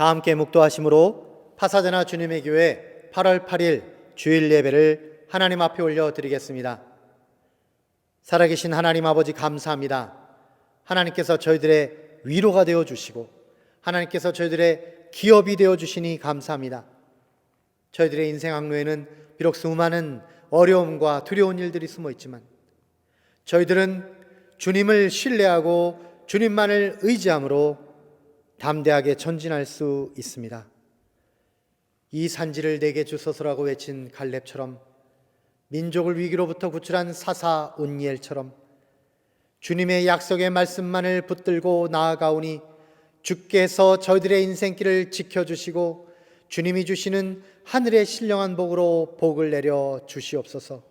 다 함께 묵도하심으로 파사데나 주님의 교회 8월 8일 주일 예배를 하나님 앞에 올려드리겠습니다. 살아계신 하나님 아버지 감사합니다. 하나님께서 저희들의 위로가 되어주시고 하나님께서 저희들의 기업이 되어주시니 감사합니다. 저희들의 인생 항로에는 비록 수많은 어려움과 두려운 일들이 숨어있지만 저희들은 주님을 신뢰하고 주님만을 의지함으로 담대하게 전진할 수 있습니다. 이 산지를 내게 주소서라고 외친 갈렙처럼, 민족을 위기로부터 구출한 사사 온니엘처럼 주님의 약속의 말씀만을 붙들고 나아가오니 주께서 저희들의 인생길을 지켜주시고 주님이 주시는 하늘의 신령한 복으로 복을 내려 주시옵소서.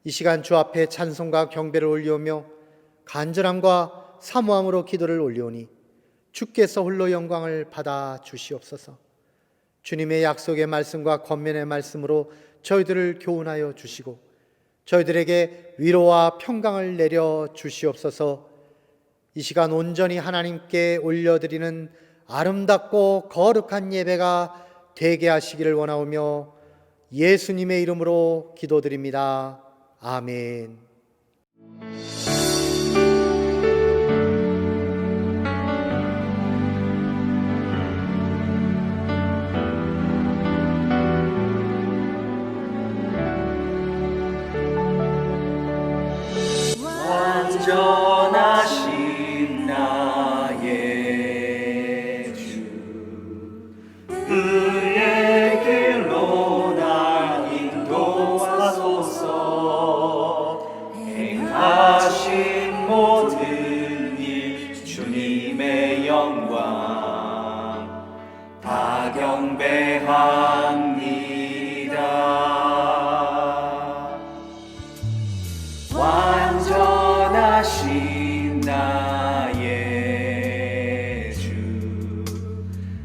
이 시간 주 앞에 찬송과 경배를 올리오며 간절함과 사모함으로 기도를 올리오니 주께서 홀로 영광을 받아 주시옵소서. 주님의 약속의 말씀과 권면의 말씀으로 저희들을 교훈하여 주시고 저희들에게 위로와 평강을 내려 주시옵소서. 이 시간 온전히 하나님께 올려드리는 아름답고 거룩한 예배가 되게 하시기를 원하오며 예수님의 이름으로 기도드립니다. 아멘. 완전하신 나의 주, 그의 길로 나 인도하소서. 행하신 모든 일 주님의 영광 다 경배합니다. 완전하신 나의 주,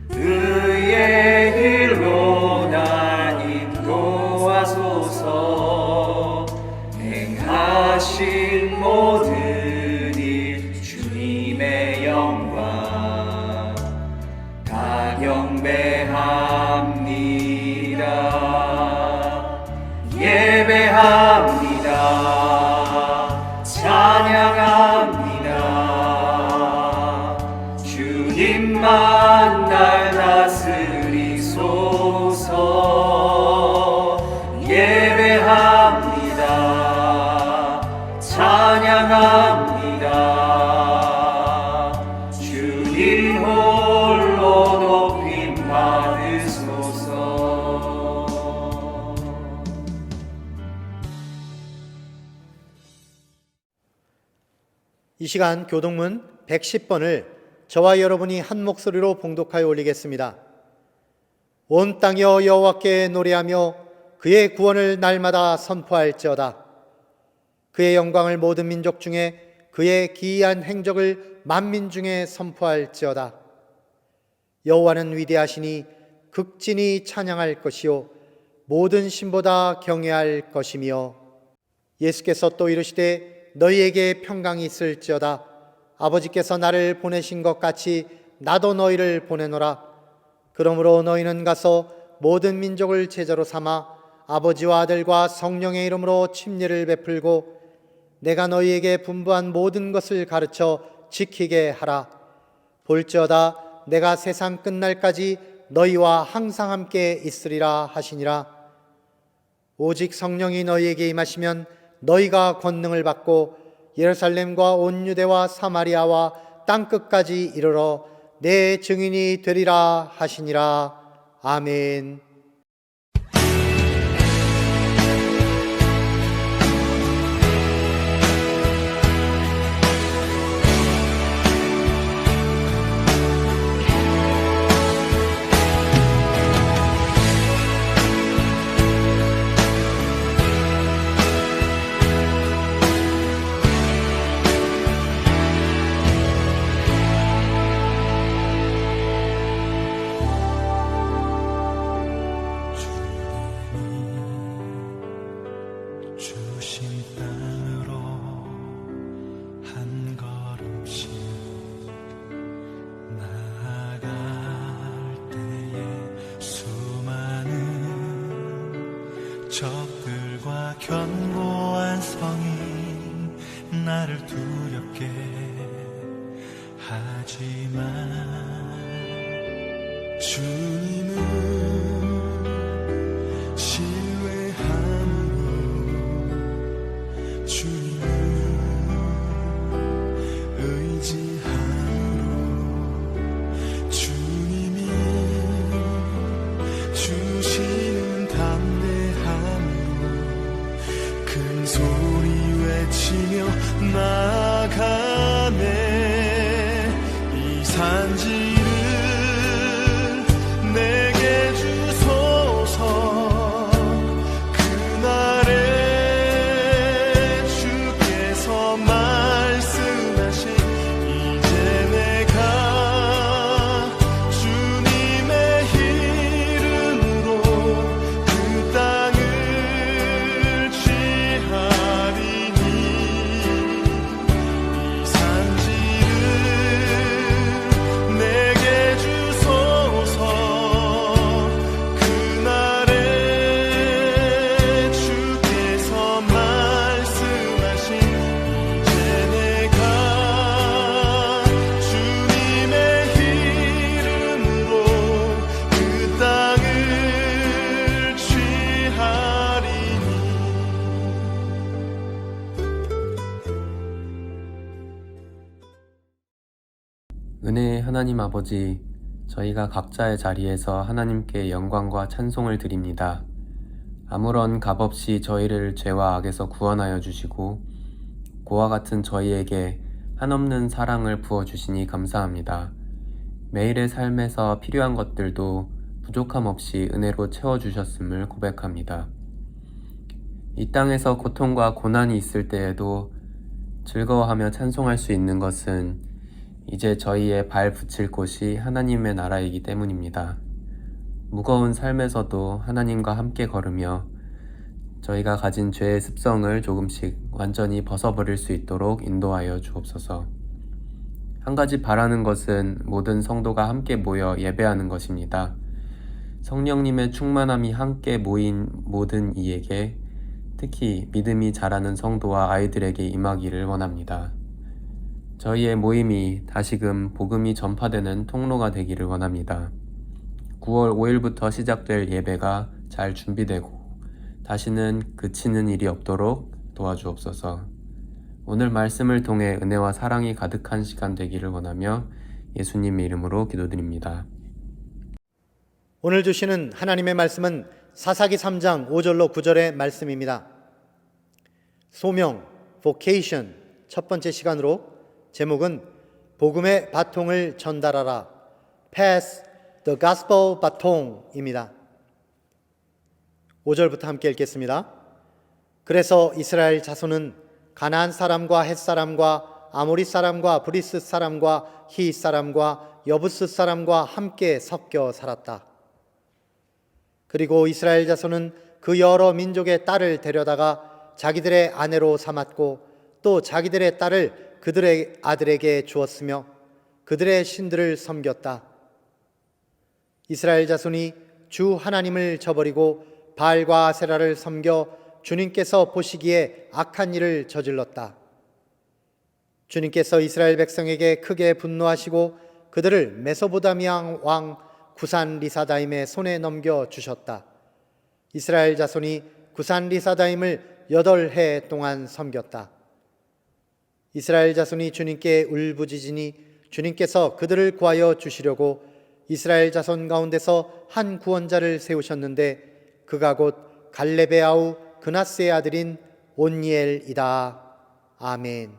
그의 길로 나 인도하소서. 행하신 모든 일 주님의 영광 다 경배합니다. 예배합니다. 찬양합니다. 주님만 날 다스리소서. 예배합니다. 찬양합니다. 주님 홀로 높임 받으소서. 이 시간 교동문 110번을 저와 여러분이 한 목소리로 봉독하여 올리겠습니다. 온 땅이여 여호와께 노래하며 그의 구원을 날마다 선포할지어다. 그의 영광을 모든 민족 중에, 그의 기이한 행적을 만민 중에 선포할지어다. 여호와는 위대하시니 극진히 찬양할 것이요 모든 신보다 경외할 것이며, 예수께서 또 이르시되 너희에게 평강이 있을지어다. 아버지께서 나를 보내신 것 같이 나도 너희를 보내노라. 그러므로 너희는 가서 모든 민족을 제자로 삼아 아버지와 아들과 성령의 이름으로 침례를 베풀고 내가 너희에게 분부한 모든 것을 가르쳐 지키게 하라. 볼지어다 내가 세상 끝날까지 너희와 항상 함께 있으리라 하시니라. 오직 성령이 너희에게 임하시면 너희가 권능을 받고 예루살렘과 온 유대와 사마리아와 땅끝까지 이르러 내 증인이 되리라 하시니라. 아멘. 적들과 견고한 성이 나를 두렵게 하지만 주님은 신뢰함으로 주님을 의지함으로 주님이 주시는 담대함으로 큰 소리 외치며 나아가네. 이 산지를 내게 주소서. 그날에 주께서 말씀하신 이제 내가 주님의 이름으로 그 땅을 취하리니. 이 산지를 내게 주소서. 그날에 주께서 말씀하신 이제 내가 주님의 이름으로 그 땅을 취하리니. 은혜의 하나님 아버지, 저희가 각자의 자리에서 하나님께 영광과 찬송을 드립니다. 아무런 값없이 저희를 죄와 악에서 구원하여 주시고 고와 같은 저희에게 한없는 사랑을 부어주시니 감사합니다. 매일의 삶에서 필요한 것들도 부족함 없이 은혜로 채워주셨음을 고백합니다. 이 땅에서 고통과 고난이 있을 때에도 즐거워하며 찬송할 수 있는 것은 이제 저희의 발 붙일 곳이 하나님의 나라이기 때문입니다. 무거운 삶에서도 하나님과 함께 걸으며 저희가 가진 죄의 습성을 조금씩 완전히 벗어버릴 수 있도록 인도하여 주옵소서. 한 가지 바라는 것은 모든 성도가 함께 모여 예배하는 것입니다. 성령님의 충만함이 함께 모인 모든 이에게, 특히 믿음이 자라는 성도와 아이들에게 임하기를 원합니다. 저희의 모임이 다시금 복음이 전파되는 통로가 되기를 원합니다. 9월 5일부터 시작될 예배가 잘 준비되고 다시는 그치는 일이 없도록 도와주옵소서. 오늘 말씀을 통해 은혜와 사랑이 가득한 시간 되기를 원하며 예수님의 이름으로 기도드립니다. 오늘 주시는 하나님의 말씀은 사사기 3장 5절로 9절의 말씀입니다. 소명, vocation 첫 번째 시간으로 제목은 복음의 바통을 전달하라, Pass the Gospel Baton입니다. 5절부터 함께 읽겠습니다. 그래서 이스라엘 자손은 가나안 사람과 헷 사람과 아모리 사람과 브리스 사람과 히 사람과 여부스 사람과 함께 섞여 살았다. 그리고 이스라엘 자손은 그 여러 민족의 딸을 데려다가 자기들의 아내로 삼았고 또 자기들의 딸을 그들의 아들에게 주었으며 그들의 신들을 섬겼다. 이스라엘 자손이 주 하나님을 저버리고 바알과 아세라를 섬겨 주님께서 보시기에 악한 일을 저질렀다. 주님께서 이스라엘 백성에게 크게 분노하시고 그들을 메소보다미아 왕 구산 리사다임의 손에 넘겨 주셨다. 이스라엘 자손이 구산 리사다임을 8해 동안 섬겼다. 이스라엘 자손이 주님께 울부짖으니 주님께서 그들을 구하여 주시려고 이스라엘 자손 가운데서 한 구원자를 세우셨는데 그가 곧 갈렙의 아우 그나스의 아들인 온니엘이다. 아멘.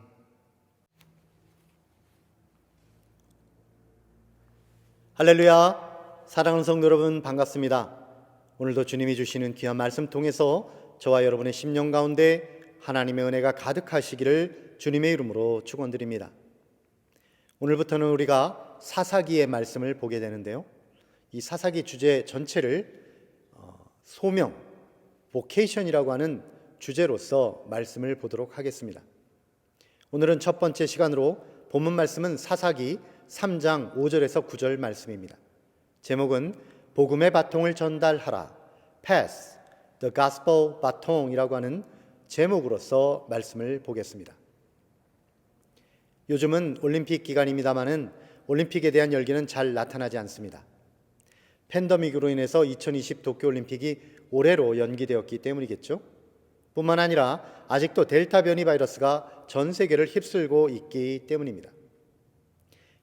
할렐루야. 사랑하는 성도 여러분, 반갑습니다. 오늘도 주님이 주시는 귀한 말씀 통해서 저와 여러분의 심령 가운데 하나님의 은혜가 가득하시기를 주님의 이름으로 축원드립니다. 오늘부터는 우리가 사사기의 말씀을 보게 되는데요, 이 사사기 주제 전체를 소명, vocation이라고 하는 주제로서 말씀을 보도록 하겠습니다. 오늘은 첫 번째 시간으로 본문 말씀은 사사기 3장 5절에서 9절 말씀입니다. 제목은 복음의 바통을 전달하라, Pass The Gospel Baton이라고 하는 제목으로서 말씀을 보겠습니다. 요즘은 올림픽 기간입니다마는 올림픽에 대한 열기는 잘 나타나지 않습니다. 팬데믹으로 인해서 2020 도쿄올림픽이 올해로 연기되었기 때문이겠죠. 뿐만 아니라 아직도 델타 변이 바이러스가 전 세계를 휩쓸고 있기 때문입니다.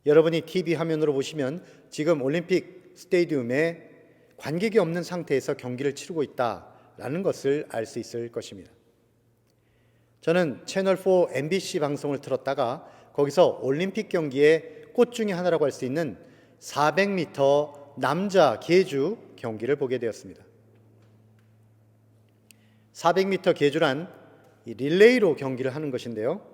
여러분이 TV 화면으로 보시면 지금 올림픽 스테디움에 관객이 없는 상태에서 경기를 치르고 있다라는 것을 알 수 있을 것입니다. 저는 채널4 MBC 방송을 틀었다가 거기서 올림픽 경기의 꽃 중에 하나라고 할 수 있는 400m 남자 계주 경기를 보게 되었습니다. 400m 계주란 릴레이로 경기를 하는 것인데요.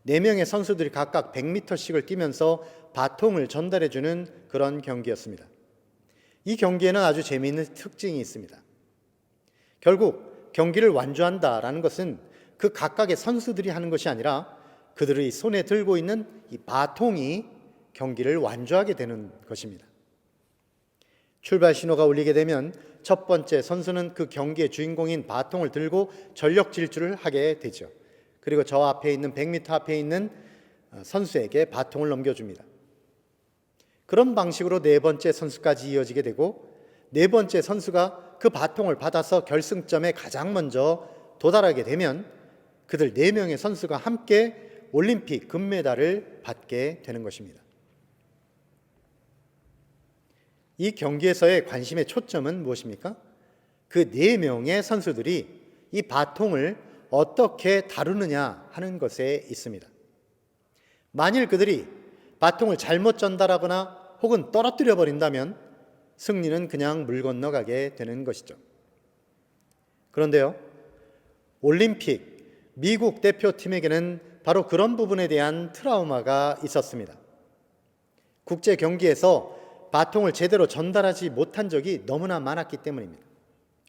4명의 선수들이 각각 100m씩을 뛰면서 바통을 전달해주는 그런 경기였습니다. 이 경기에는 아주 재미있는 특징이 있습니다. 결국 경기를 완주한다라는 것은 그 각각의 선수들이 하는 것이 아니라 그들의 손에 들고 있는 이 바통이 경기를 완주하게 되는 것입니다. 출발 신호가 울리게 되면 첫 번째 선수는 그 경기의 주인공인 바통을 들고 전력 질주를 하게 되죠. 그리고 저 앞에 있는 100m 앞에 있는 선수에게 바통을 넘겨줍니다. 그런 방식으로 네 번째 선수까지 이어지게 되고 네 번째 선수가 그 바통을 받아서 결승점에 가장 먼저 도달하게 되면 그들 4명의 선수가 함께 올림픽 금메달을 받게 되는 것입니다. 이 경기에서의 관심의 초점은 무엇입니까? 그 4명의 선수들이 이 바통을 어떻게 다루느냐 하는 것에 있습니다. 만일 그들이 바통을 잘못 전달하거나 혹은 떨어뜨려 버린다면 승리는 그냥 물 건너가게 되는 것이죠. 그런데요, 올림픽 미국 대표팀에게는 바로 그런 부분에 대한 트라우마가 있었습니다. 국제 경기에서 바통을 제대로 전달하지 못한 적이 너무나 많았기 때문입니다.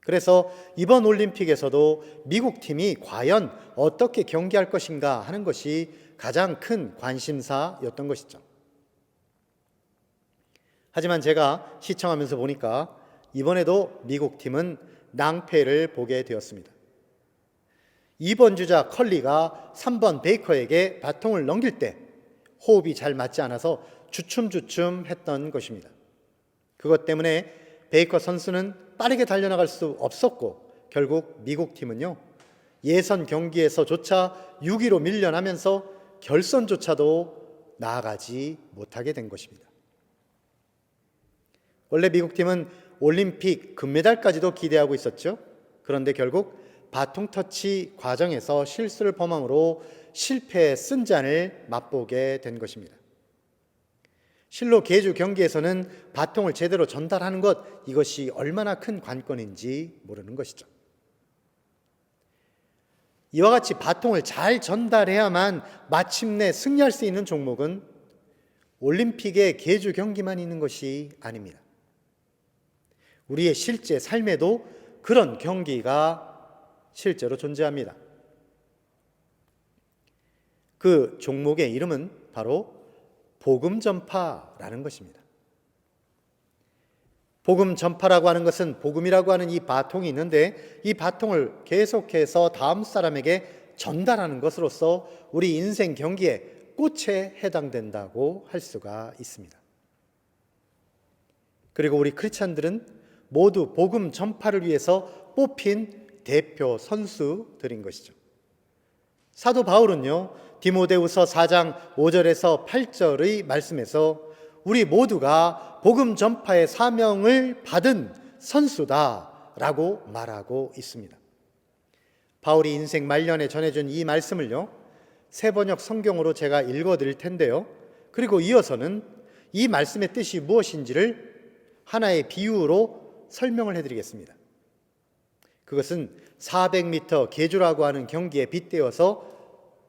그래서 이번 올림픽에서도 미국 팀이 과연 어떻게 경기할 것인가 하는 것이 가장 큰 관심사였던 것이죠. 하지만 제가 시청하면서 보니까 이번에도 미국 팀은 낭패를 보게 되었습니다. 2번 주자 컬리가 3번 베이커에게 바통을 넘길 때 호흡이 잘 맞지 않아서 주춤주춤 했던 것입니다. 그것 때문에 베이커 선수는 빠르게 달려나갈 수 없었고 결국 미국 팀은요, 예선 경기에서조차 6위로 밀려나면서 결선조차도 나아가지 못하게 된 것입니다. 원래 미국 팀은 올림픽 금메달까지도 기대하고 있었죠. 그런데 결국 바통 터치 과정에서 실수를 범함으로 실패의 쓴잔을 맛보게 된 것입니다. 실로 계주 경기에서는 바통을 제대로 전달하는 것, 이것이 얼마나 큰 관건인지 모르는 것이죠. 이와 같이 바통을 잘 전달해야만 마침내 승리할 수 있는 종목은 올림픽의 계주 경기만 있는 것이 아닙니다. 우리의 실제 삶에도 그런 경기가 실제로 존재합니다. 그 종목의 이름은 바로 복음 전파라는 것입니다. 복음 전파라고 하는 것은 복음이라고 하는 이 바통이 있는데 이 바통을 계속해서 다음 사람에게 전달하는 것으로서 우리 인생 경기의 꽃에 해당된다고 할 수가 있습니다. 그리고 우리 크리스찬들은 모두 복음 전파를 위해서 뽑힌 대표 선수들인 것이죠. 사도 바울은요, 디모데후서 4장 5절에서 8절의 말씀에서 우리 모두가 복음 전파의 사명을 받은 선수다라고 말하고 있습니다. 바울이 인생 말년에 전해준 이 말씀을요, 새번역 성경으로 제가 읽어드릴 텐데요, 그리고 이어서는 이 말씀의 뜻이 무엇인지를 하나의 비유로 설명을 해드리겠습니다. 그것은 400m 계주라고 하는 경기에 빗대어서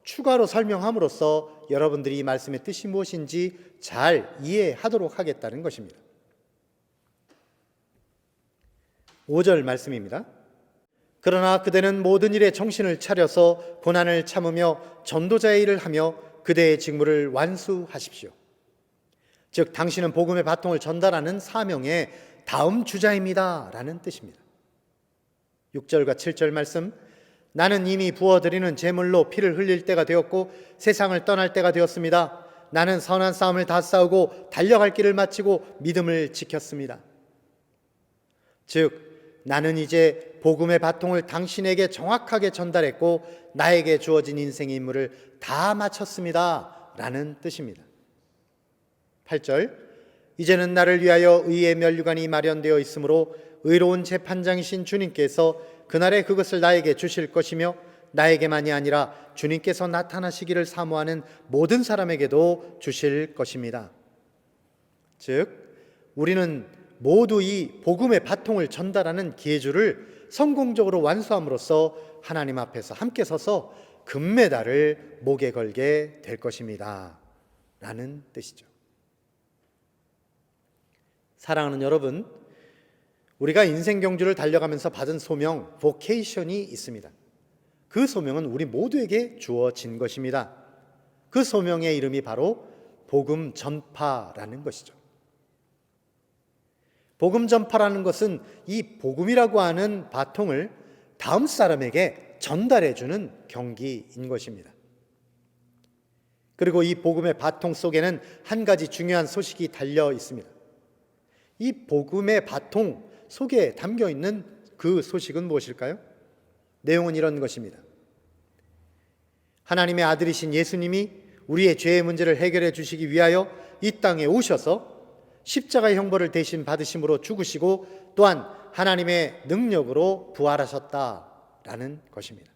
추가로 설명함으로써 여러분들이 이 말씀의 뜻이 무엇인지 잘 이해하도록 하겠다는 것입니다. 5절 말씀입니다. 그러나 그대는 모든 일에 정신을 차려서 고난을 참으며 전도자의 일을 하며 그대의 직무를 완수하십시오. 즉 당신은 복음의 바통을 전달하는 사명의 다음 주자입니다 라는 뜻입니다. 6절과 7절 말씀, 나는 이미 부어드리는 제물로 피를 흘릴 때가 되었고 세상을 떠날 때가 되었습니다. 나는 선한 싸움을 다 싸우고 달려갈 길을 마치고 믿음을 지켰습니다. 즉 나는 이제 복음의 바통을 당신에게 정확하게 전달했고 나에게 주어진 인생의 임무를 다 마쳤습니다 라는 뜻입니다. 8절, 이제는 나를 위하여 의의 면류관이 마련되어 있으므로 의로운 재판장이신 주님께서 그날에 그것을 나에게 주실 것이며 나에게만이 아니라 주님께서 나타나시기를 사모하는 모든 사람에게도 주실 것입니다. 즉 우리는 모두 이 복음의 바통을 전달하는 기회주를 성공적으로 완수함으로써 하나님 앞에서 함께 서서 금메달을 목에 걸게 될 것입니다 라는 뜻이죠. 사랑하는 여러분, 우리가 인생 경주를 달려가면서 받은 소명, 보케이션이 있습니다. 그 소명은 우리 모두에게 주어진 것입니다. 그 소명의 이름이 바로 복음 전파라는 것이죠. 복음 전파라는 것은 이 복음이라고 하는 바통을 다음 사람에게 전달해 주는 경기인 것입니다. 그리고 이 복음의 바통 속에는 한 가지 중요한 소식이 달려 있습니다. 이 복음의 바통 속에 담겨 있는 그 소식은 무엇일까요? 내용은 이런 것입니다. 하나님의 아들이신 예수님이 우리의 죄의 문제를 해결해 주시기 위하여 이 땅에 오셔서 십자가의 형벌을 대신 받으심으로 죽으시고 또한 하나님의 능력으로 부활하셨다라는 것입니다.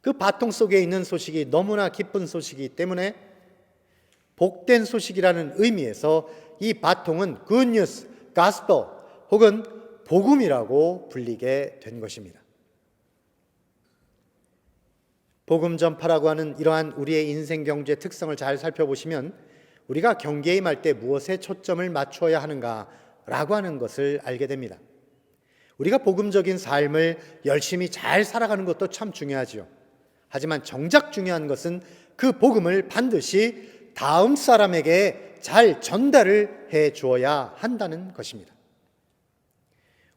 그 바통 속에 있는 소식이 너무나 기쁜 소식이기 때문에 복된 소식이라는 의미에서 이 바통은 good news, gospel 혹은 복음이라고 불리게 된 것입니다. 복음 전파라고 하는 이러한 우리의 인생 경주의 특성을 잘 살펴보시면 우리가 경계에 임할 때 무엇에 초점을 맞춰야 하는가라고 하는 것을 알게 됩니다. 우리가 복음적인 삶을 열심히 잘 살아가는 것도 참 중요하지요. 하지만 정작 중요한 것은 그 복음을 반드시 다음 사람에게 잘 전달을 해 주어야 한다는 것입니다.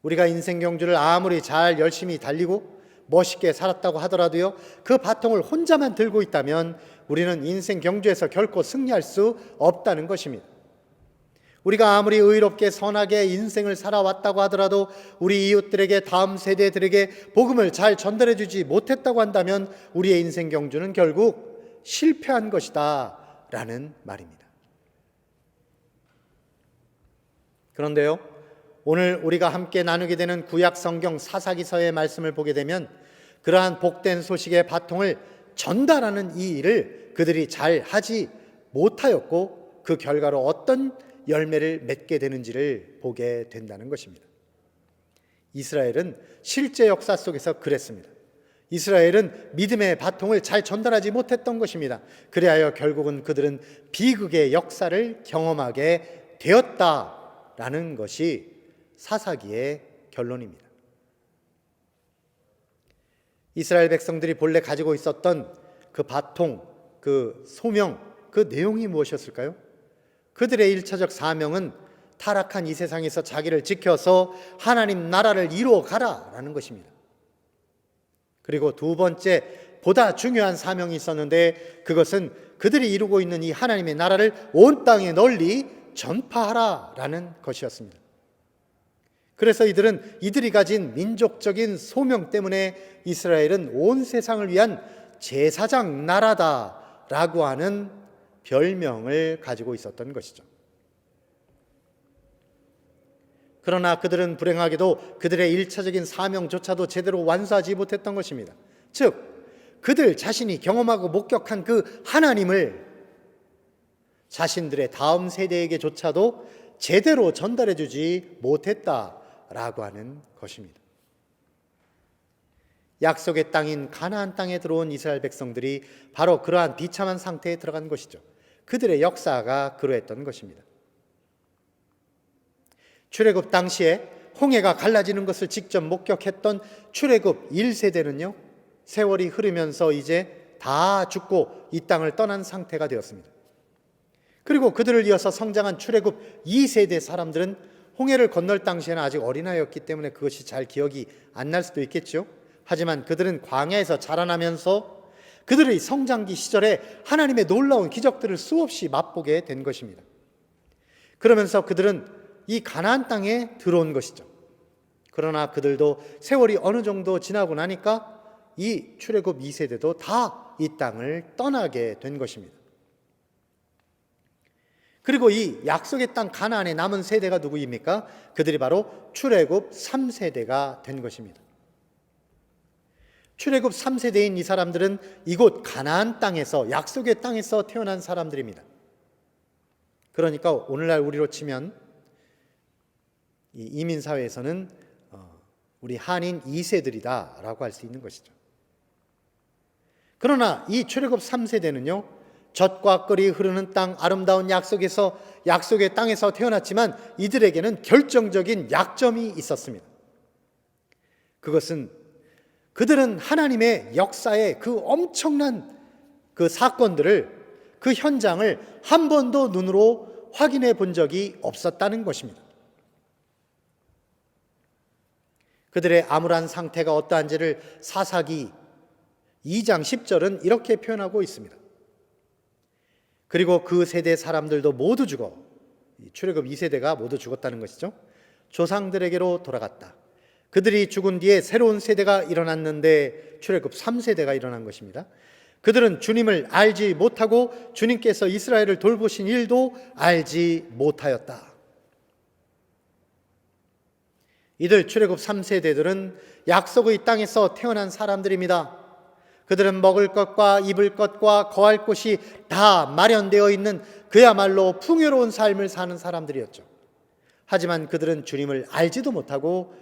우리가 인생 경주를 아무리 잘 열심히 달리고 멋있게 살았다고 하더라도요, 그 바통을 혼자만 들고 있다면 우리는 인생 경주에서 결코 승리할 수 없다는 것입니다. 우리가 아무리 의롭게 선하게 인생을 살아왔다고 하더라도 우리 이웃들에게, 다음 세대들에게 복음을 잘 전달해 주지 못했다고 한다면 우리의 인생 경주는 결국 실패한 것이다 라는 말입니다. 그런데요, 오늘 우리가 함께 나누게 되는 구약 성경 사사기서의 말씀을 보게 되면 그러한 복된 소식의 바통을 전달하는 이 일을 그들이 잘 하지 못하였고 그 결과로 어떤 열매를 맺게 되는지를 보게 된다는 것입니다. 이스라엘은 실제 역사 속에서 그랬습니다. 이스라엘은 믿음의 바통을 잘 전달하지 못했던 것입니다. 그리하여 결국은 그들은 비극의 역사를 경험하게 되었다라는 것이 사사기의 결론입니다. 이스라엘 백성들이 본래 가지고 있었던 그 바통, 그 소명, 그 내용이 무엇이었을까요? 그들의 1차적 사명은 타락한 이 세상에서 자기를 지켜서 하나님 나라를 이루어 가라라는 것입니다. 그리고 두 번째, 보다 중요한 사명이 있었는데 그것은 그들이 이루고 있는 이 하나님의 나라를 온 땅에 널리 전파하라라는 것이었습니다. 그래서 이들이 가진 민족적인 소명 때문에 이스라엘은 온 세상을 위한 제사장 나라다라고 하는 별명을 가지고 있었던 것이죠. 그러나 그들은 불행하게도 그들의 1차적인 사명조차도 제대로 완수하지 못했던 것입니다. 즉, 그들 자신이 경험하고 목격한 그 하나님을 자신들의 다음 세대에게조차도 제대로 전달해주지 못했다라고 하는 것입니다. 약속의 땅인 가나안 땅에 들어온 이스라엘 백성들이 바로 그러한 비참한 상태에 들어간 것이죠. 그들의 역사가 그러했던 것입니다. 출애굽 당시에 홍해가 갈라지는 것을 직접 목격했던 출애굽 1세대는요, 세월이 흐르면서 이제 다 죽고 이 땅을 떠난 상태가 되었습니다. 그리고 그들을 이어서 성장한 출애굽 2세대 사람들은 홍해를 건널 당시에는 아직 어린아이였기 때문에 그것이 잘 기억이 안 날 수도 있겠죠. 하지만 그들은 광야에서 자라나면서 그들의 성장기 시절에 하나님의 놀라운 기적들을 수없이 맛보게 된 것입니다. 그러면서 그들은 이 가나안 땅에 들어온 것이죠. 그러나 그들도 세월이 어느 정도 지나고 나니까 이 출애굽 2세대도 다 이 땅을 떠나게 된 것입니다. 그리고 이 약속의 땅 가나안에 남은 세대가 누구입니까? 그들이 바로 출애굽 3세대가 된 것입니다. 출애굽 3세대인 이 사람들은 이곳 가나안 땅에서, 약속의 땅에서 태어난 사람들입니다. 그러니까 오늘날 우리로 치면 이 이민사회에서는 우리 한인 2세들이다 라고 할 수 있는 것이죠. 그러나 이 출애굽 3세대는요, 젖과 꿀이 흐르는 땅, 아름다운 약속에서, 약속의 땅에서 태어났지만 이들에게는 결정적인 약점이 있었습니다. 그것은 그들은 하나님의 역사의 그 엄청난 그 사건들을, 그 현장을 한 번도 눈으로 확인해 본 적이 없었다는 것입니다. 그들의 암울한 상태가 어떠한지를 사사기 2장 10절은 이렇게 표현하고 있습니다. 그리고 그 세대 사람들도 모두 죽어, 출애굽 2세대가 모두 죽었다는 것이죠. 조상들에게로 돌아갔다. 그들이 죽은 뒤에 새로운 세대가 일어났는데 출애굽 3세대가 일어난 것입니다. 그들은 주님을 알지 못하고 주님께서 이스라엘을 돌보신 일도 알지 못하였다. 이들 출애굽 3세대들은 약속의 땅에서 태어난 사람들입니다. 그들은 먹을 것과 입을 것과 거할 곳이 다 마련되어 있는 그야말로 풍요로운 삶을 사는 사람들이었죠. 하지만 그들은 주님을 알지도 못하고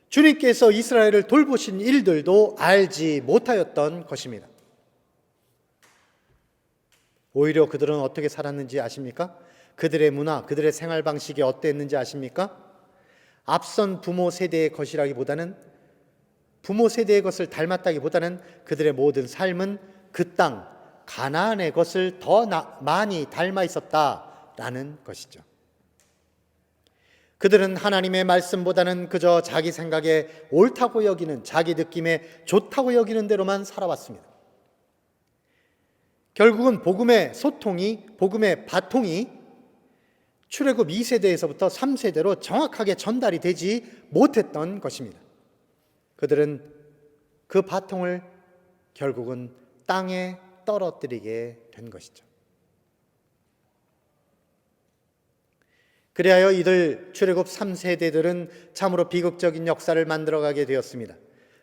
주님께서 이스라엘을 돌보신 일들도 알지 못하였던 것입니다. 오히려 그들은 어떻게 살았는지 아십니까? 그들의 문화, 그들의 생활 방식이 어땠는지 아십니까? 앞선 부모 세대의 것이라기보다는, 부모 세대의 것을 닮았다기보다는 그들의 모든 삶은 그 땅 가나안의 것을 더 많이 닮아 있었다라는 것이죠. 그들은 하나님의 말씀보다는 그저 자기 생각에 옳다고 여기는, 자기 느낌에 좋다고 여기는 대로만 살아왔습니다. 결국은 복음의 소통이, 복음의 바통이 출애굽 2세대에서부터 3세대로 정확하게 전달이 되지 못했던 것입니다. 그들은 그 바통을 결국은 땅에 떨어뜨리게 된 것이죠. 그리하여 이들 출애굽 3세대들은 참으로 비극적인 역사를 만들어가게 되었습니다.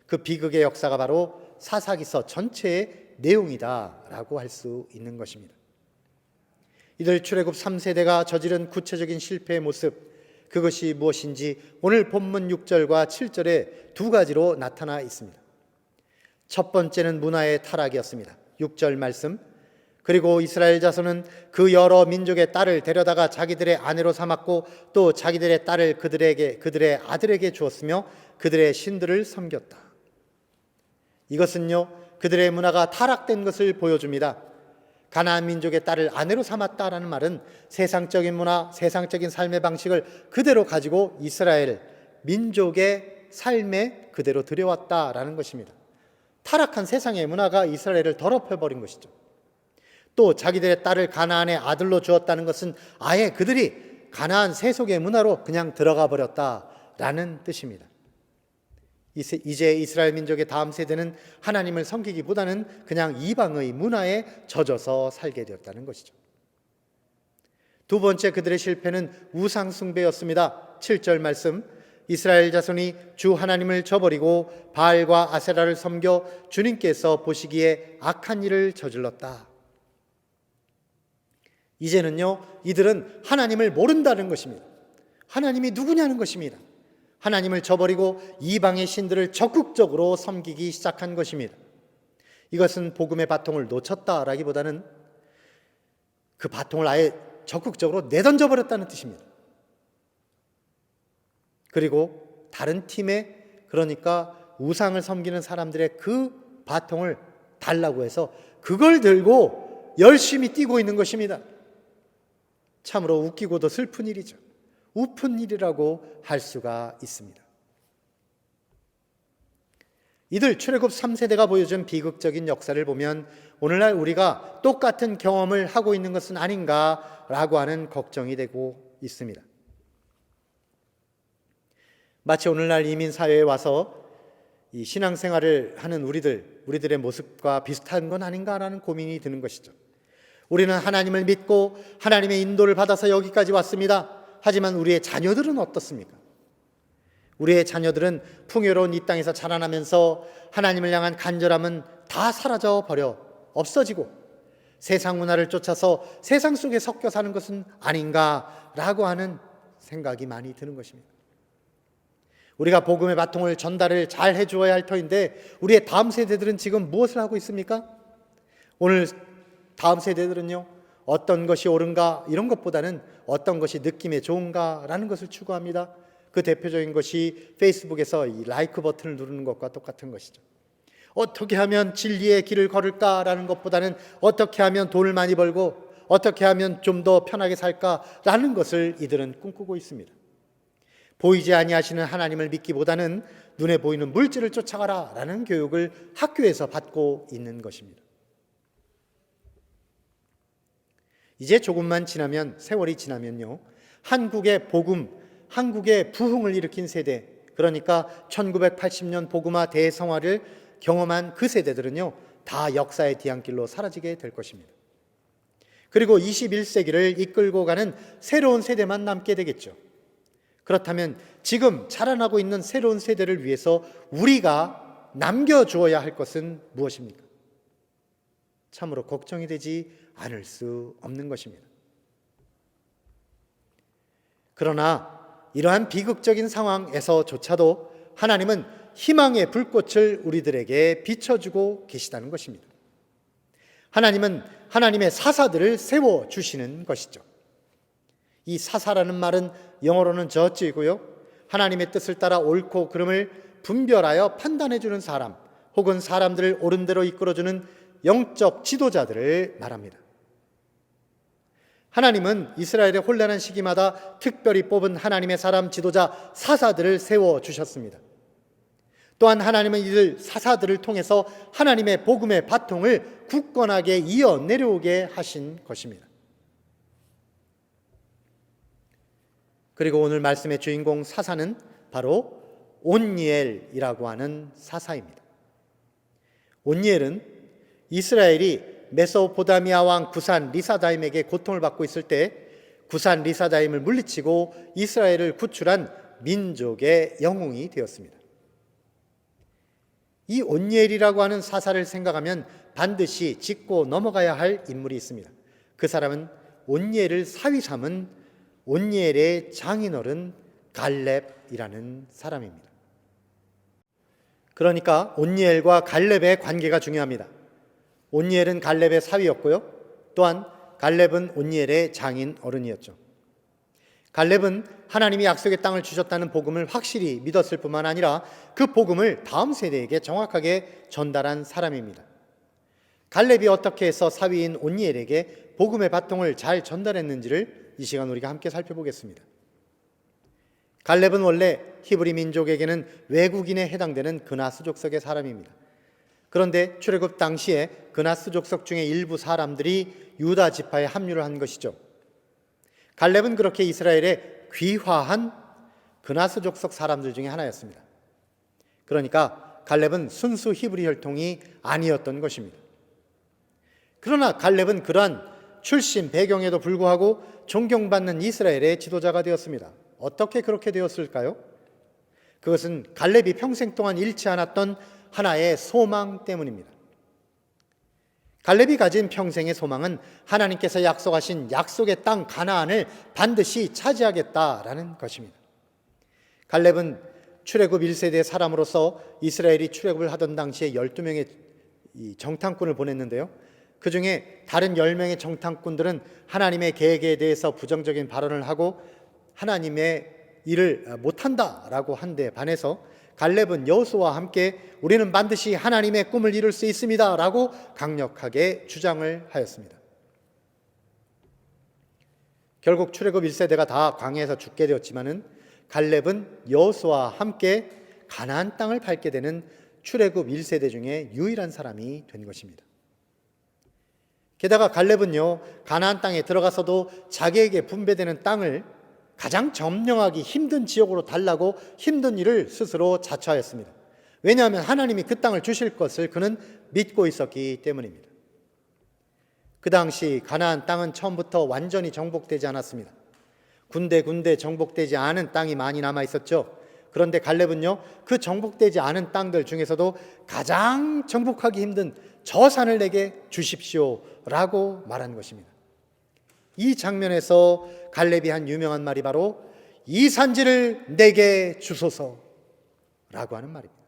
그 비극의 역사가 바로 사사기서 전체의 내용이다라고 할 수 있는 것입니다. 이들 출애굽 3세대가 저지른 구체적인 실패의 모습, 그것이 무엇인지 오늘 본문 6절과 7절에 두 가지로 나타나 있습니다. 첫 번째는 문화의 타락이었습니다. 6절 말씀, 그리고 이스라엘 자손은 그 여러 민족의 딸을 데려다가 자기들의 아내로 삼았고 또 자기들의 딸을 그들의 아들에게 주었으며 그들의 신들을 섬겼다. 이것은요, 그들의 문화가 타락된 것을 보여줍니다. 가나안 민족의 딸을 아내로 삼았다라는 말은 세상적인 문화, 세상적인 삶의 방식을 그대로 가지고 이스라엘 민족의 삶에 그대로 들여왔다라는 것입니다. 타락한 세상의 문화가 이스라엘을 더럽혀버린 것이죠. 또 자기들의 딸을 가나안의 아들로 주었다는 것은 아예 그들이 가나안 세속의 문화로 그냥 들어가 버렸다라는 뜻입니다. 이제 이스라엘 민족의 다음 세대는 하나님을 섬기기보다는 그냥 이방의 문화에 젖어서 살게 되었다는 것이죠. 두 번째, 그들의 실패는 우상 숭배였습니다. 7절 말씀, 이스라엘 자손이 주 하나님을 저버리고 바알과 아세라를 섬겨 주님께서 보시기에 악한 일을 저질렀다. 이제는요, 이들은 하나님을 모른다는 것입니다. 하나님이 누구냐는 것입니다. 하나님을 저버리고 이방의 신들을 적극적으로 섬기기 시작한 것입니다. 이것은 복음의 바통을 놓쳤다라기보다는 그 바통을 아예 적극적으로 내던져 버렸다는 뜻입니다. 그리고 다른 팀에, 그러니까 우상을 섬기는 사람들의 그 바통을 달라고 해서 그걸 들고 열심히 뛰고 있는 것입니다. 참으로 웃기고도 슬픈 일이죠. 우픈 일이라고 할 수가 있습니다. 이들 출애굽 3세대가 보여준 비극적인 역사를 보면 오늘날 우리가 똑같은 경험을 하고 있는 것은 아닌가라고 하는 걱정이 되고 있습니다. 마치 오늘날 이민사회에 와서 이 신앙생활을 하는 우리들의 모습과 비슷한 건 아닌가라는 고민이 드는 것이죠. 우리는 하나님을 믿고 하나님의 인도를 받아서 여기까지 왔습니다. 하지만 우리의 자녀들은 어떻습니까? 우리의 자녀들은 풍요로운 이 땅에서 자라나면서 하나님을 향한 간절함은 다 사라져 버려 없어지고 세상 문화를 쫓아서 세상 속에 섞여 사는 것은 아닌가라고 하는 생각이 많이 드는 것입니다. 우리가 복음의 바통을 전달을 잘 해주어야 할 터인데 우리의 다음 세대들은 지금 무엇을 하고 있습니까? 오늘 다음 세대들은요, 어떤 것이 옳은가 이런 것보다는 어떤 것이 느낌에 좋은가라는 것을 추구합니다. 그 대표적인 것이 페이스북에서 이 라이크 버튼을 누르는 것과 똑같은 것이죠. 어떻게 하면 진리의 길을 걸을까라는 것보다는 어떻게 하면 돈을 많이 벌고 어떻게 하면 좀 더 편하게 살까라는 것을 이들은 꿈꾸고 있습니다. 보이지 아니하시는 하나님을 믿기보다는 눈에 보이는 물질을 쫓아가라라는 교육을 학교에서 받고 있는 것입니다. 이제 조금만 지나면, 세월이 지나면요, 한국의 복음, 한국의 부흥을 일으킨 세대, 그러니까 1980년 복음화 대성화를 경험한 그 세대들은요, 다 역사의 뒤안길로 사라지게 될 것입니다. 그리고 21세기를 이끌고 가는 새로운 세대만 남게 되겠죠. 그렇다면 지금 자라나고 있는 새로운 세대를 위해서 우리가 남겨주어야 할 것은 무엇입니까? 참으로 걱정이 되지 않을 수 없는 것입니다. 그러나 이러한 비극적인 상황에서조차도 하나님은 희망의 불꽃을 우리들에게 비춰주고 계시다는 것입니다. 하나님은 하나님의 사사들을 세워주시는 것이죠. 이 사사라는 말은 영어로는 저지이고요, 하나님의 뜻을 따라 옳고 그름을 분별하여 판단해주는 사람, 혹은 사람들을 옳은 대로 이끌어주는 영적 지도자들을 말합니다. 하나님은 이스라엘의 혼란한 시기마다 특별히 뽑은 하나님의 사람 지도자 사사들을 세워주셨습니다. 또한 하나님은 이들 사사들을 통해서 하나님의 복음의 바통을 굳건하게 이어 내려오게 하신 것입니다. 그리고 오늘 말씀의 주인공 사사는 바로 온니엘이라고 하는 사사입니다. 온니엘은 이스라엘이 메소포타미아 왕 구산 리사다임에게 고통을 받고 있을 때 구산 리사다임을 물리치고 이스라엘을 구출한 민족의 영웅이 되었습니다. 이 온니엘이라고 하는 사사를 생각하면 반드시 짚고 넘어가야 할 인물이 있습니다. 그 사람은 온니엘을 사위 삼은 온니엘의 장인어른 갈렙이라는 사람입니다. 그러니까 온니엘과 갈렙의 관계가 중요합니다. 온니엘은 갈렙의 사위였고요, 또한 갈렙은 온니엘의 장인어른이었죠. 갈렙은 하나님이 약속의 땅을 주셨다는 복음을 확실히 믿었을 뿐만 아니라 그 복음을 다음 세대에게 정확하게 전달한 사람입니다. 갈렙이 어떻게 해서 사위인 온니엘에게 복음의 바통을 잘 전달했는지를 이 시간 우리가 함께 살펴보겠습니다. 갈렙은 원래 히브리 민족에게는 외국인에 해당되는 그나스 족속의 사람입니다. 그런데 출애굽 당시에 그나스 족속 중에 일부 사람들이 유다 지파에 합류를 한 것이죠. 갈렙은 그렇게 이스라엘에 귀화한 그나스 족속 사람들 중에 하나였습니다. 그러니까 갈렙은 순수 히브리 혈통이 아니었던 것입니다. 그러나 갈렙은 그러한 출신 배경에도 불구하고 존경받는 이스라엘의 지도자가 되었습니다. 어떻게 그렇게 되었을까요? 그것은 갈렙이 평생 동안 잃지 않았던 하나의 소망 때문입니다. 갈렙이 가진 평생의 소망은 하나님께서 약속하신 약속의 땅 가나안을 반드시 차지하겠다라는 것입니다. 갈렙은 출애굽 1세대 사람으로서 이스라엘이 출애굽을 하던 당시에 12명의 정탐꾼을 보냈는데요, 그 중에 다른 10명의 정탐꾼들은 하나님의 계획에 대해서 부정적인 발언을 하고 하나님의 일을 못한다라고 한 데 반해서 갈렙은 여호수아와 함께 우리는 반드시 하나님의 꿈을 이룰 수 있습니다 라고 강력하게 주장을 하였습니다. 결국 출애굽 1세대가 다 광야에서 죽게 되었지만은 갈렙은 여호수아와 함께 가나안 땅을 밟게 되는 출애굽 1세대 중에 유일한 사람이 된 것입니다. 게다가 갈렙은요, 가나안 땅에 들어가서도 자기에게 분배되는 땅을 가장 점령하기 힘든 지역으로 달라고 힘든 일을 스스로 자처하였습니다. 왜냐하면 하나님이 그 땅을 주실 것을 그는 믿고 있었기 때문입니다. 그 당시 가나안 땅은 처음부터 완전히 정복되지 않았습니다. 군데 정복되지 않은 땅이 많이 남아 있었죠. 그런데 갈렙은요, 그 정복되지 않은 땅들 중에서도 가장 정복하기 힘든 저 산을 내게 주십시오라고 말한 것입니다. 이 장면에서 갈렙이 한 유명한 말이 바로 이 산지를 내게 주소서라고 하는 말입니다.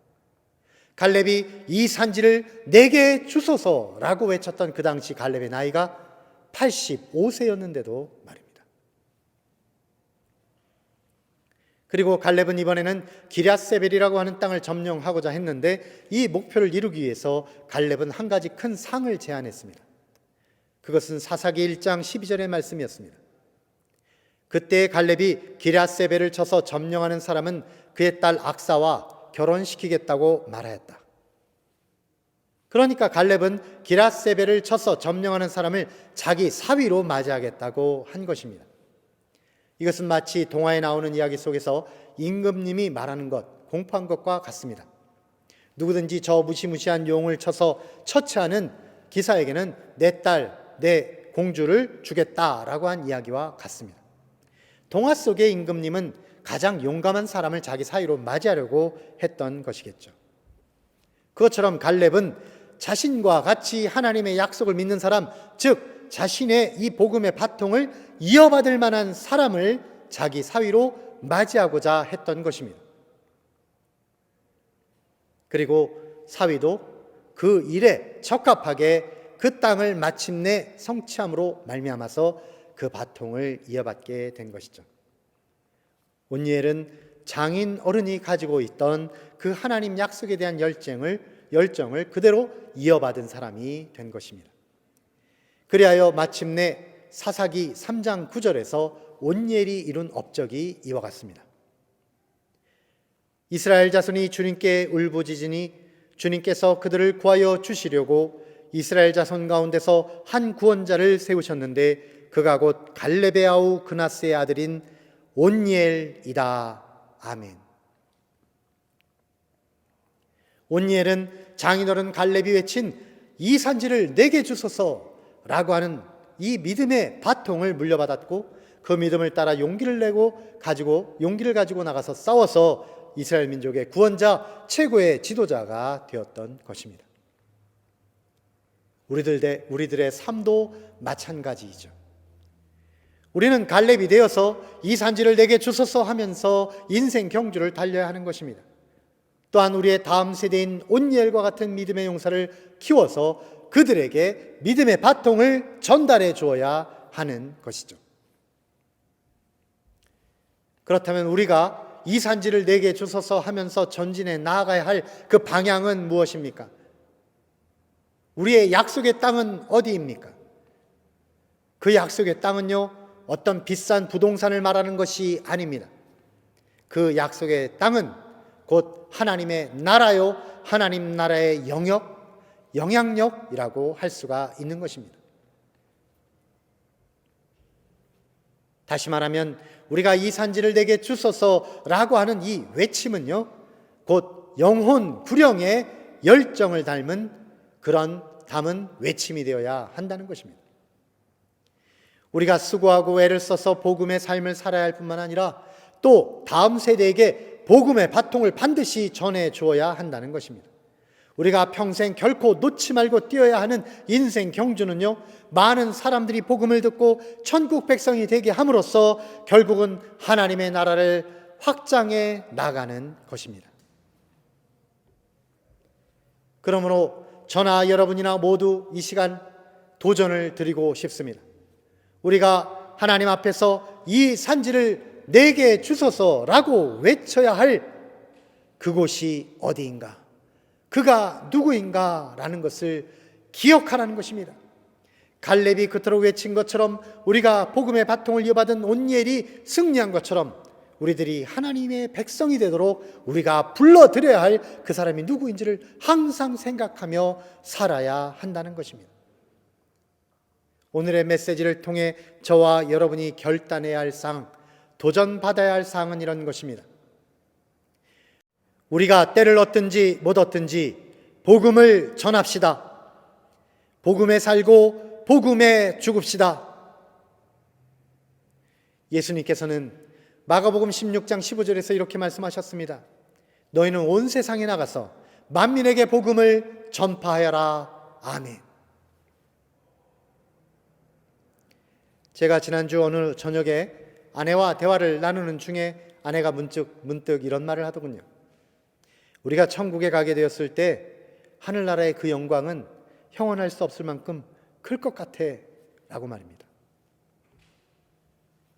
갈렙이 이 산지를 내게 주소서라고 외쳤던 그 당시 갈렙의 나이가 85세였는데도 말입니다. 그리고 갈렙은 이번에는 기럇세벨이라고 하는 땅을 점령하고자 했는데 이 목표를 이루기 위해서 갈렙은 한 가지 큰 상을 제안했습니다. 그것은 사사기 1장 12절의 말씀이었습니다. 그때 갈렙이 기럇세벨을 쳐서 점령하는 사람은 그의 딸 악사와 결혼시키겠다고 말하였다. 그러니까 갈렙은 기럇세벨을 쳐서 점령하는 사람을 자기 사위로 맞이하겠다고 한 것입니다. 이것은 마치 동화에 나오는 이야기 속에서 임금님이 말하는 것, 공포한 것과 같습니다. 누구든지 저 무시무시한 용을 쳐서 처치하는 기사에게는 내 딸, 내 공주를 주겠다라고 한 이야기와 같습니다. 동화 속의 임금님은 가장 용감한 사람을 자기 사위로 맞이하려고 했던 것이겠죠. 그것처럼 갈렙은 자신과 같이 하나님의 약속을 믿는 사람, 즉 자신의 이 복음의 바통을 이어받을 만한 사람을 자기 사위로 맞이하고자 했던 것입니다. 그리고 사위도 그 일에 적합하게 그 땅을 마침내 성취함으로 말미암아서 그 바통을 이어받게 된 것이죠. 온니엘은 장인 어른이 가지고 있던 그 하나님 약속에 대한 열정을 그대로 이어받은 사람이 된 것입니다. 그리하여 마침내 사사기 3장 9절에서 온니엘이 이룬 업적이 이와 같습니다. 이스라엘 자손이 주님께 울부짖으니 주님께서 그들을 구하여 주시려고 이스라엘 자손 가운데서 한 구원자를 세우셨는데 그가 곧 갈렙의 아우 그나스의 아들인 온니엘이다. 아멘. 온니엘은 장인어른 갈렙이 외친 이 산지를 내게 주소서라고 하는 이 믿음의 바통을 물려받았고 그 믿음을 따라 용기를 가지고 나가서 싸워서 이스라엘 민족의 구원자, 최고의 지도자가 되었던 것입니다. 우리들의 삶도 마찬가지이죠. 우리는 갈렙이 되어서 이 산지를 내게 주소서 하면서 인생 경주를 달려야 하는 것입니다. 또한 우리의 다음 세대인 온니엘과 같은 믿음의 용사를 키워서 그들에게 믿음의 바통을 전달해 주어야 하는 것이죠. 그렇다면 우리가 이 산지를 내게 주소서 하면서 전진해 나아가야 할 그 방향은 무엇입니까? 우리의 약속의 땅은 어디입니까? 그 약속의 땅은요, 어떤 비싼 부동산을 말하는 것이 아닙니다. 그 약속의 땅은 곧 하나님의 나라요, 하나님 나라의 영향력이라고 할 수가 있는 것입니다. 다시 말하면 우리가 이 산지를 내게 주소서라고 하는 이 외침은요, 곧 영혼 구령의 열정을 담은 외침이 되어야 한다는 것입니다. 우리가 수고하고 애를 써서 복음의 삶을 살아야 할 뿐만 아니라 또 다음 세대에게 복음의 바통을 반드시 전해 주어야 한다는 것입니다. 우리가 평생 결코 놓지 말고 뛰어야 하는 인생 경주는요, 많은 사람들이 복음을 듣고 천국 백성이 되게 함으로써 결국은 하나님의 나라를 확장해 나가는 것입니다. 그러므로 저나 여러분이나 모두 이 시간 도전을 드리고 싶습니다. 우리가 하나님 앞에서 이 산지를 내게 주소서라고 외쳐야 할 그곳이 어디인가, 그가 누구인가 라는 것을 기억하라는 것입니다. 갈렙이 그토록 외친 것처럼 우리가 복음의 바통을 이어받은 온니엘이 승리한 것처럼 우리들이 하나님의 백성이 되도록 우리가 불러드려야 할 그 사람이 누구인지를 항상 생각하며 살아야 한다는 것입니다. 오늘의 메시지를 통해 저와 여러분이 결단해야 할 사항, 도전받아야 할 사항은 이런 것입니다. 우리가 때를 얻든지 못 얻든지 복음을 전합시다. 복음에 살고 복음에 죽읍시다. 예수님께서는 마가복음 16장 15절에서 이렇게 말씀하셨습니다. 너희는 온 세상에 나가서 만민에게 복음을 전파하여라. 아멘. 제가 지난주 어느 저녁에 아내와 대화를 나누는 중에 아내가 문득 이런 말을 하더군요. 우리가 천국에 가게 되었을 때 하늘나라의 그 영광은 형언할 수 없을 만큼 클 것 같아 라고 말입니다.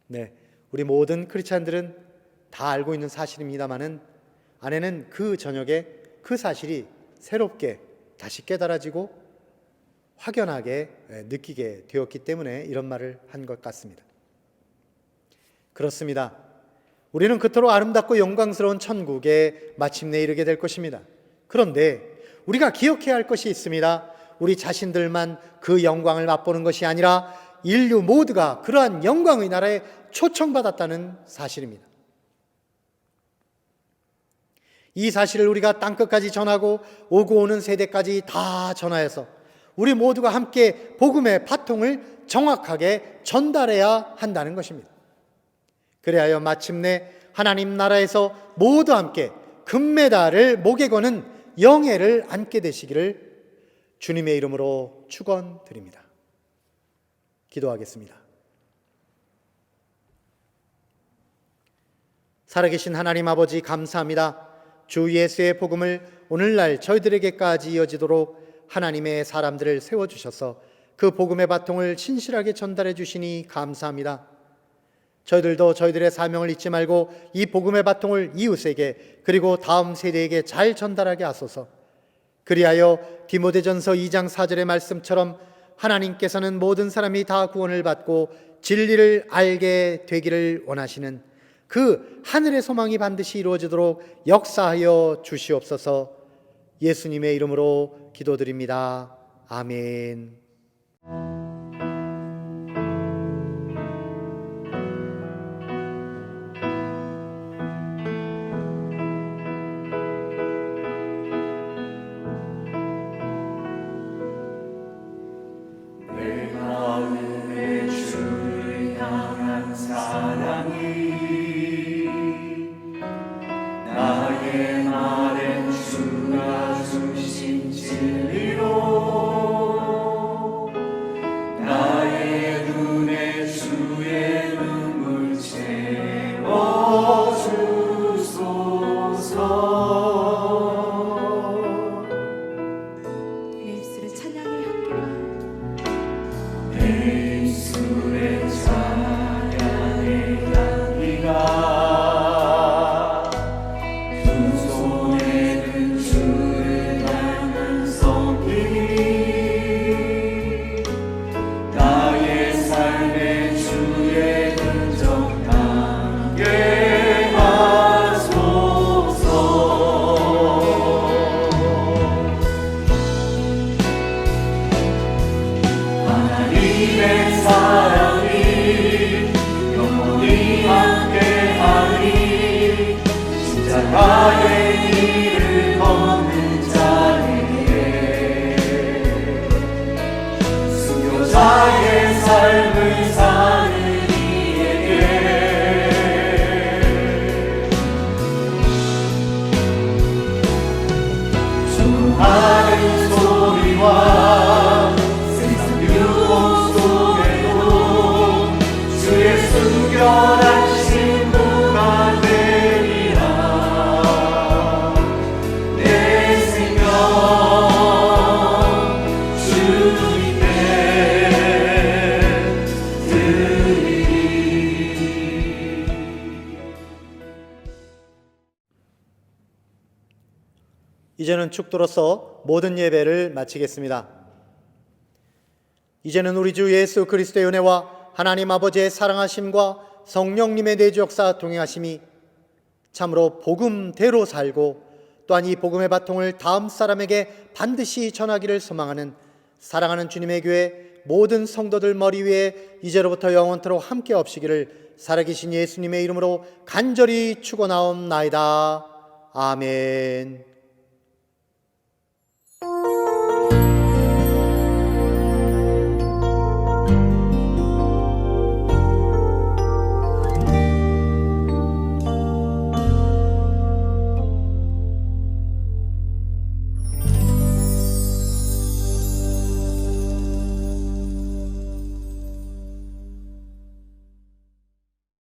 네, 우리 모든 크리스찬들은 다 알고 있는 사실입니다마는 아내는 그 저녁에 그 사실이 새롭게 다시 깨달아지고 확연하게 느끼게 되었기 때문에 이런 말을 한 것 같습니다. 그렇습니다. 우리는 그토록 아름답고 영광스러운 천국에 마침내 이르게 될 것입니다. 그런데 우리가 기억해야 할 것이 있습니다. 우리 자신들만 그 영광을 맛보는 것이 아니라 인류 모두가 그러한 영광의 나라에 초청받았다는 사실입니다. 이 사실을 우리가 땅끝까지 전하고 오고 오는 세대까지 다 전하여서 우리 모두가 함께 복음의 바통을 정확하게 전달해야 한다는 것입니다. 그래야 마침내 하나님 나라에서 모두 함께 금메달을 목에 거는 영예를 안게 되시기를 주님의 이름으로 축원드립니다. 기도하겠습니다. 살아계신 하나님 아버지 감사합니다. 주 예수의 복음을 오늘날 저희들에게까지 이어지도록 하나님의 사람들을 세워주셔서 그 복음의 바통을 신실하게 전달해 주시니 감사합니다. 저희들도 저희들의 사명을 잊지 말고 이 복음의 바통을 이웃에게 그리고 다음 세대에게 잘 전달하게 하소서. 그리하여 디모데전서 2장 4절의 말씀처럼 하나님께서는 모든 사람이 다 구원을 받고 진리를 알게 되기를 원하시는 그 하늘의 소망이 반드시 이루어지도록 역사하여 주시옵소서. 예수님의 이름으로 기도드립니다. 아멘. 내 마음에 주를 향한 사랑이 나의 말엔 주가 주신 진리로 나의 눈에 주의 눈물 채워주소서. 내 입술에 찬양의 향기가 내 입술에 찬양의 향기가 두 손에 든 주를 닮은 손길이 나의 삶의 주의 흔적 남게 하소서. 하나님의 사랑이 영원히 함께하리. 십자가의 길을 걷는 자에게 순교자의 삶을 사는 이에게 수많은 소리와 세상 유혹 속에도 주의 순결한 신부가 되리라. 내 생명 주님께 드리리. 이제는 축도로서 모든 예배를 마치겠습니다. 이제는 우리 주 예수 그리스도의 은혜와 하나님 아버지의 사랑하심과 성령님의 내주 역사 동행하심이 참으로 복음대로 살고 또한 이 복음의 바통을 다음 사람에게 반드시 전하기를 소망하는 사랑하는 주님의 교회 모든 성도들 머리 위에 이제로부터 영원토록 함께 없시기를 살아계신 예수님의 이름으로 간절히 축원하옵나이다. 아멘.